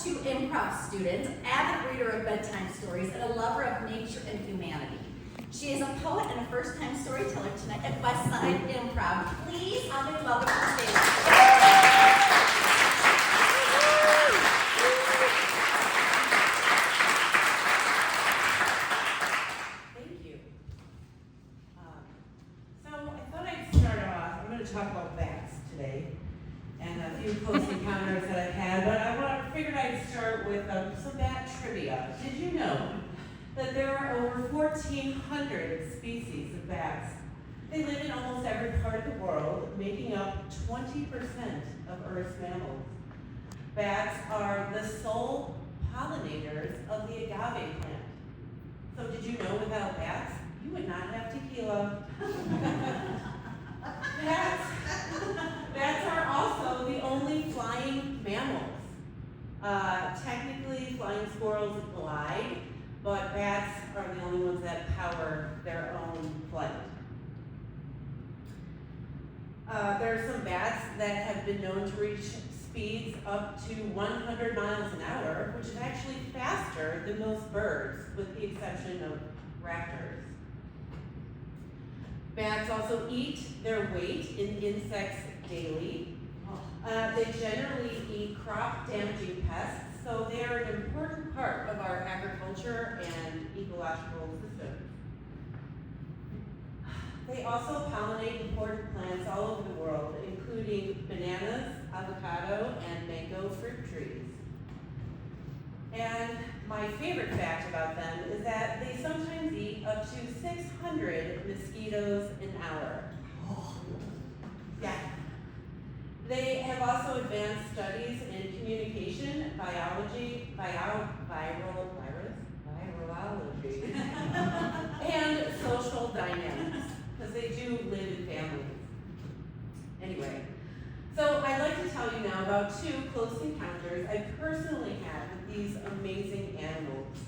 II improv student, avid reader of bedtime stories, and a lover of nature and humanity. She is a poet and a first-time storyteller tonight at Westside Improv. Please, I'll be welcome to the stage. Talk about bats today and a few close encounters that I've had, but figured I'd start with some bat trivia. Did you know that there are over 1,400 species of bats? They live in almost every part of the world, making up 20% of Earth's mammals. Bats are the sole pollinators of the agave plant. So did you know without bats, you would not have tequila? Bats are also the only flying mammals. Technically, flying squirrels glide, but bats are the only ones that power their own flight. There are some bats that have been known to reach speeds up to 100 miles an hour, which is actually faster than most birds, with the exception of raptors. Bats also eat their weight in insects daily. They generally eat crop-damaging pests, so they are an important part of our agriculture and ecological systems. They also pollinate important plants all over the world, including bananas, avocado, and mango fruit trees. And my favorite fact about them is that they sometimes eat up to 600 mosquitoes an hour. Yeah. They have also advanced studies in communication, biology, virology, and social dynamics, because they do live in families. Anyway, so I'd like to tell you now about two close encounters I personally had with these amazing animals.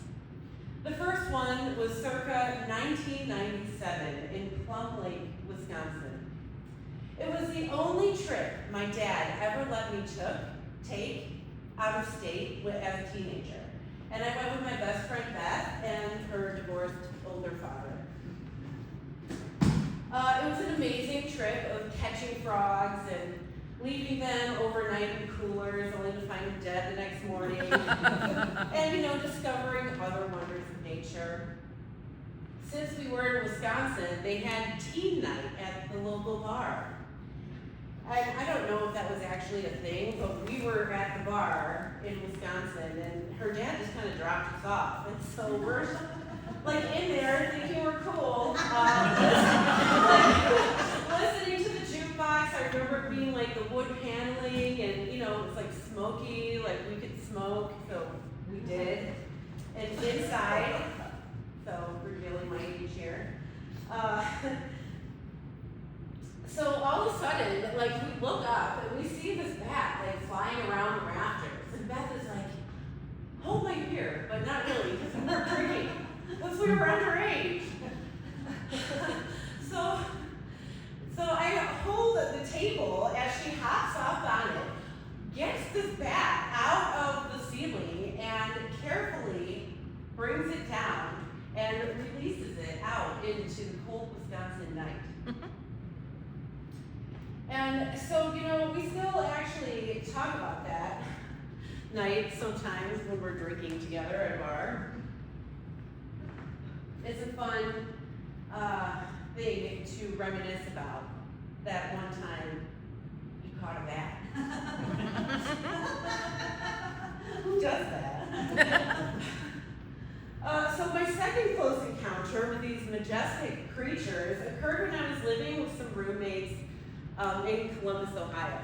The first one was circa 1997 in Plum Lake, Wisconsin. It was the only trip my dad ever let me take out of state as a teenager. And I went with my best friend Beth and her divorced older father. It was an amazing trip of catching frogs and leaving them overnight in coolers only to find them dead the next morning. And, discovering other wonders of nature. Since we were in Wisconsin, they had teen night at the local bar. I don't know if that was actually a thing, but we were at the bar in Wisconsin, and her dad just kind of dropped us off. And so we're in there thinking we're cool, listening to the jukebox. I remember it being the wood paneling, and it was smoky, we could smoke, so we did. And inside, so revealing my age here. So all of a sudden, we look up and we see this bat flying around the rafters, and Beth is like, "Hold my beer," but not really, because we were drinking, because we were underage. So I hold the table as she hops up on it, gets this bat out of the ceiling, and carefully brings it down and releases it out into the cold Wisconsin night. And so, we still actually talk about that night sometimes when we're drinking together at a bar. It's a fun thing to reminisce about that one time you caught a bat. Who does that? So my second close encounter with these majestic creatures occurred when I was living with some roommates in Columbus, Ohio.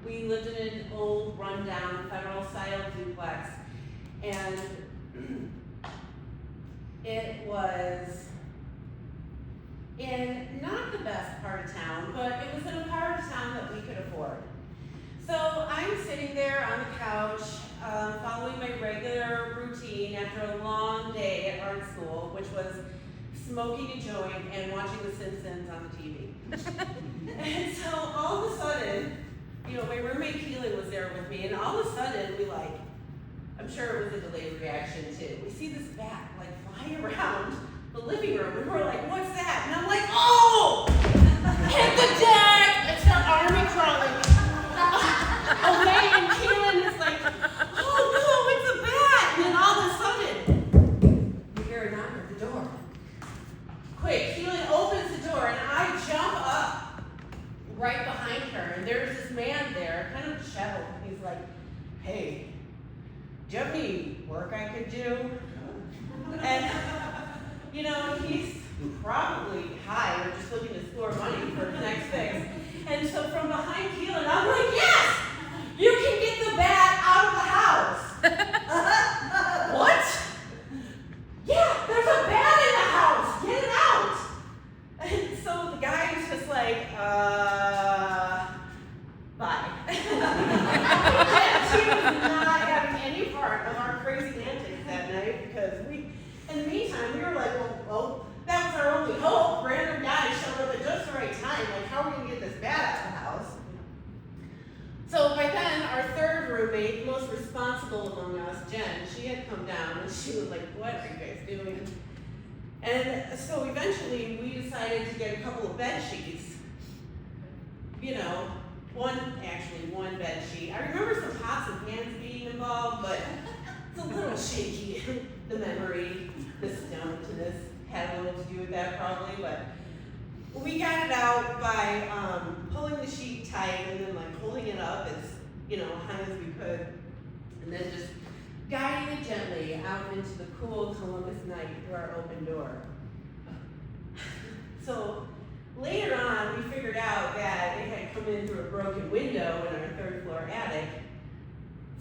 We lived in an old, rundown, federal-style duplex, and it was in not the best part of town, but it was in a part of town that we could afford. So I'm sitting there on the couch, following my regular routine after a long day at art school, which was smoking a joint and watching The Simpsons on the TV. And so all of a sudden, my roommate Keelan was there with me, and all of a sudden I'm sure it was a delayed reaction too. We see this bat flying around the living room, and we're like, what's that? And I'm like, oh! Hit the deck! It's our army crawling away, and Keelan is like, oh no, it's a bat! And then all of a sudden, we hear a knock at the door. Quick, Keelan opens the door, and I jump up right behind her, and there's this man there, kind of disheveled. He's like, hey, do you have any work I could do? And, he's probably high or just looking to score money for the next thing. And so from behind Keelan, I'm like, yes! You can get the bat out of the house! What? Yeah, there's a bat in the house! Get it out! And so the guy is just like, bye. She was not having any part of our crazy antics that night because in the meantime, we were like, well, that was our only hope. Random guy showed up at just the right time. How are we going to get this bat out of the house? So by then, our third roommate, the most responsible among us, Jen, she had come down and she was like, what are you guys doing? And so eventually, we decided to get a couple of bed sheets. One bed sheet. I remember some pots and pans being involved, but it's a little shaky, the memory. This had a little to do with that probably, but we got it out by pulling the sheet tight and then holding it up as high as we could, and then just guiding it gently out into the cool Columbus night through our open door. So later on, we figured out that it had come in through a broken window in our third floor attic,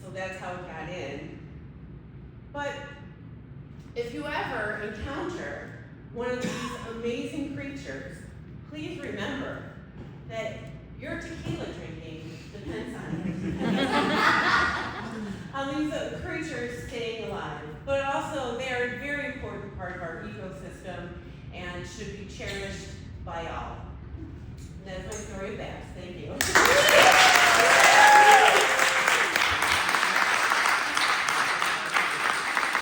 so that's how it got in. But if you ever encounter one of these amazing creatures, please remember that your tequila drinking depends on these creatures staying alive. But also, they are a very important part of our ecosystem and should be cherished by all. And that's my story of bats. Thank you.